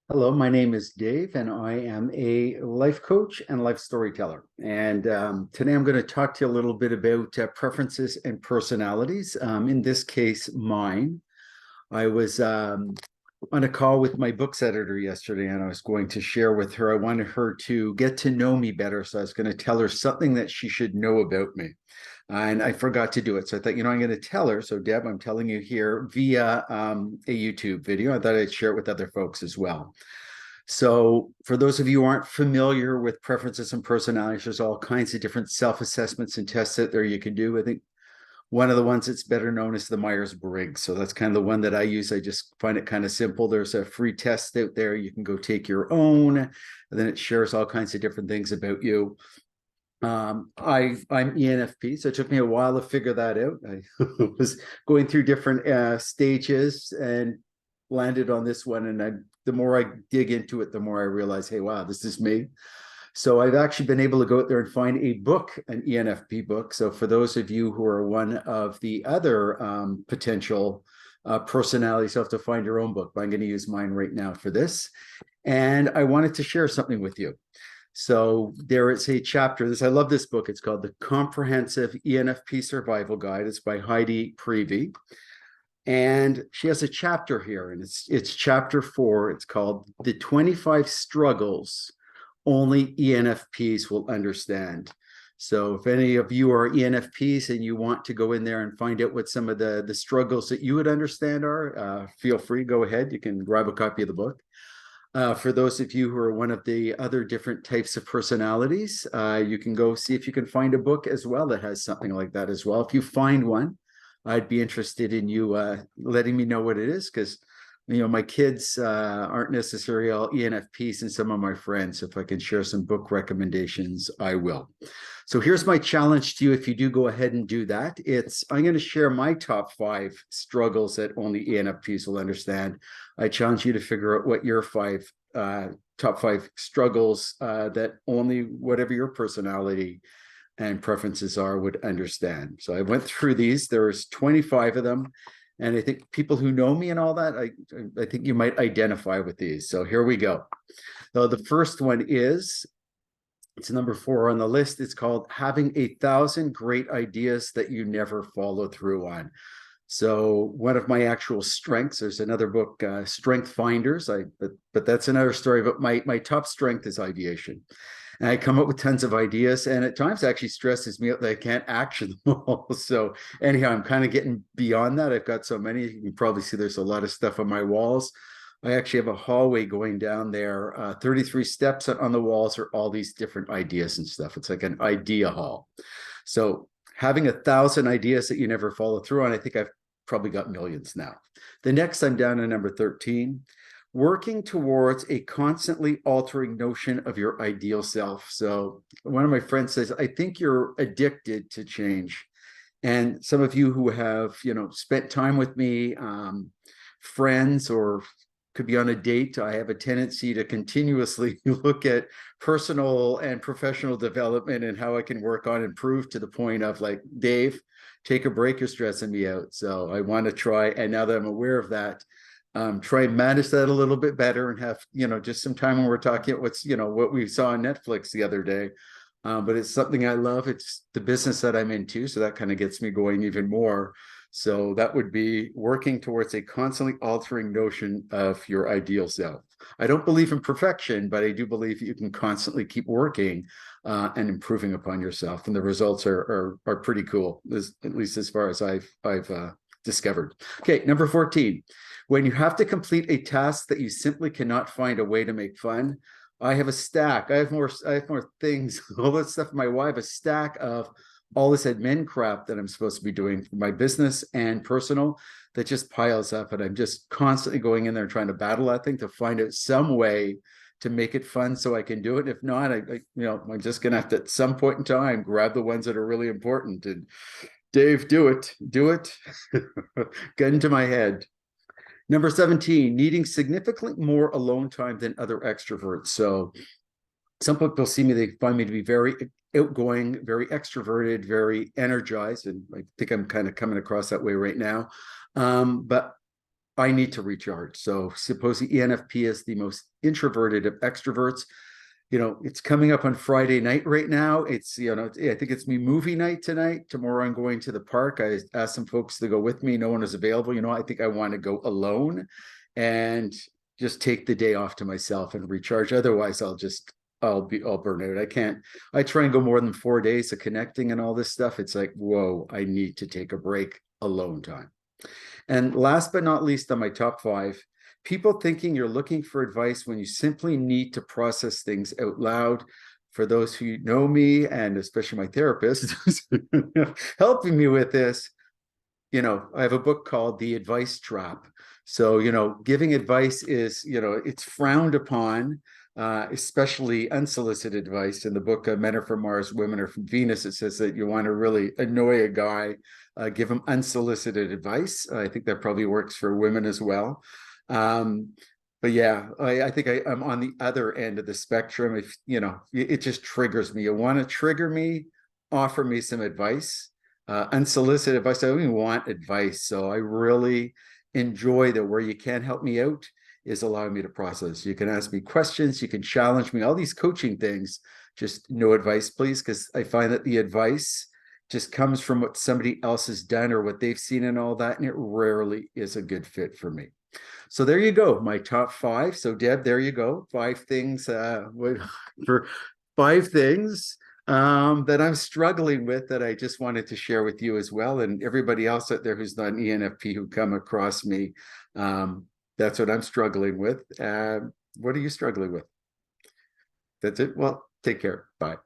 Hello, my name is Dave, and I am a life coach and life storyteller. And today I'm going to talk to you a little bit about preferences and personalities. In this case, mine. I was on a call with my books editor yesterday, and I was going to share with her. I wanted her to get to know me better, so I was going to tell her something that she should know about me. And I forgot to do it. So I thought, I'm going to tell her. So, Deb, I'm telling you here via a YouTube video. I thought I'd share it with other folks as well. So, for those of you who aren't familiar with preferences and personalities, there's all kinds of different self-assessments and tests out there you can do. I think one of the ones that's better known is the Myers Briggs. So that's kind of the one that I use. I just find it kind of simple. There's a free test out there. You can go take your own, and then it shares all kinds of different things about you. I'm ENFP, so it took me a while to figure that out. I was going through different stages and landed on this one. And the more I dig into it, the more I realize, hey, wow, this is me. So I've actually been able to go out there and find a book, an ENFP book. So for those of you who are one of the other potential personalities, you'll have to find your own book, but I'm going to use mine right now for this. And I wanted to share something with you. So there is a chapter. I love this book. It's called the Comprehensive ENFP Survival Guide. It's by Heidi Priebe. And she has a chapter here, and it's chapter 4. It's called The 25 Struggles Only ENFPs Will Understand. So if any of you are ENFPs and you want to go in there and find out what some of the struggles that you would understand are, feel free, go ahead. You can grab a copy of the book. For those of you who are one of the other different types of personalities, you can go see if you can find a book as well that has something like that as well. If you find one, I'd be interested in you letting me know what it is, because my kids aren't necessarily all ENFPs, and some of my friends. If I can share some book recommendations, I will. So here's my challenge to you. If you do go ahead and do that, I'm going to share my top 5 struggles that only ENFPs will understand. I challenge you to figure out what your top 5 struggles that only whatever your personality and preferences are would understand. So I went through these. There's 25 of them. And I think people who know me and all that, I think you might identify with these. So here we go. So the first one it's number 4 on the list. It's called having 1,000 great ideas that you never follow through on. So one of my actual strengths, there's another book, Strength Finders, but that's another story. But my top strength is ideation. And I come up with tons of ideas, and at times actually stresses me out that I can't action them all. So anyhow, I'm kind of getting beyond that. I've got so many. You can probably see there's a lot of stuff on my walls. I actually have a hallway going down there. 33 steps on the walls are all these different ideas and stuff. It's like an idea hall. So having 1,000 ideas that you never follow through on, I think I've probably got millions now. The next, I'm down to number 13. Working towards a constantly altering notion of your ideal self. So one of my friends says, I think you're addicted to change. And some of you who have, spent time with me, friends, or could be on a date, I have a tendency to continuously look at personal and professional development and how I can work on and improve to the point of like, Dave, take a break, you're stressing me out. So I want to try, and now that I'm aware of that, try and manage that a little bit better and have, just some time when we're talking about what we saw on Netflix the other day. But it's something I love. It's the business that I'm into. So that kind of gets me going even more. So that would be working towards a constantly altering notion of your ideal self. I don't believe in perfection, but I do believe you can constantly keep working and improving upon yourself. And the results are pretty cool, at least as far as I've discovered. Okay, number 14. When you have to complete a task that you simply cannot find a way to make fun, I have a stack. I have more things, all that stuff in my wife, a stack of all this admin crap that I'm supposed to be doing for my business and personal that just piles up. And I'm just constantly going in there trying to battle that thing to find out some way to make it fun so I can do it. If not, I'm just going to have to, at some point in time, grab the ones that are really important. And Dave, do it. Get into my head. Number 17, needing significantly more alone time than other extroverts. So some people see me, they find me to be very outgoing, very extroverted, very energized. And I think I'm kind of coming across that way right now. But I need to recharge. So suppose the ENFP is the most introverted of extroverts. It's coming up on Friday night right now. It's, I think it's me movie night tonight. Tomorrow I'm going to the park. I asked some folks to go with me. No one is available. I think I want to go alone and just take the day off to myself and recharge. Otherwise, I'll burn out. I try and go more than 4 days of connecting and all this stuff. It's like, whoa, I need to take a break, alone time. And last but not least, on my top 5, people thinking you're looking for advice when you simply need to process things out loud. For those who know me, and especially my therapist helping me with this, I have a book called The Advice Trap. So, giving advice is, it's frowned upon, especially unsolicited advice. In the book, Men Are From Mars, Women Are From Venus, it says that you want to really annoy a guy, give him unsolicited advice. I think that probably works for women as well. But yeah, I think I'm on the other end of the spectrum. If, it just triggers me. You want to trigger me, offer me some advice. Unsolicited advice, I don't even want advice. So I really enjoy that where you can't help me out is allowing me to process. You can ask me questions, you can challenge me, all these coaching things, just no advice, please, because I find that the advice just comes from what somebody else has done or what they've seen and all that, and it rarely is a good fit for me. So there you go, my top 5. So Deb, there you go, 5 things for 5 things that I'm struggling with that I just wanted to share with you as well, and everybody else out there who's not an ENFP who come across me. That's what I'm struggling with. What are you struggling with? That's it. Well, take care. Bye.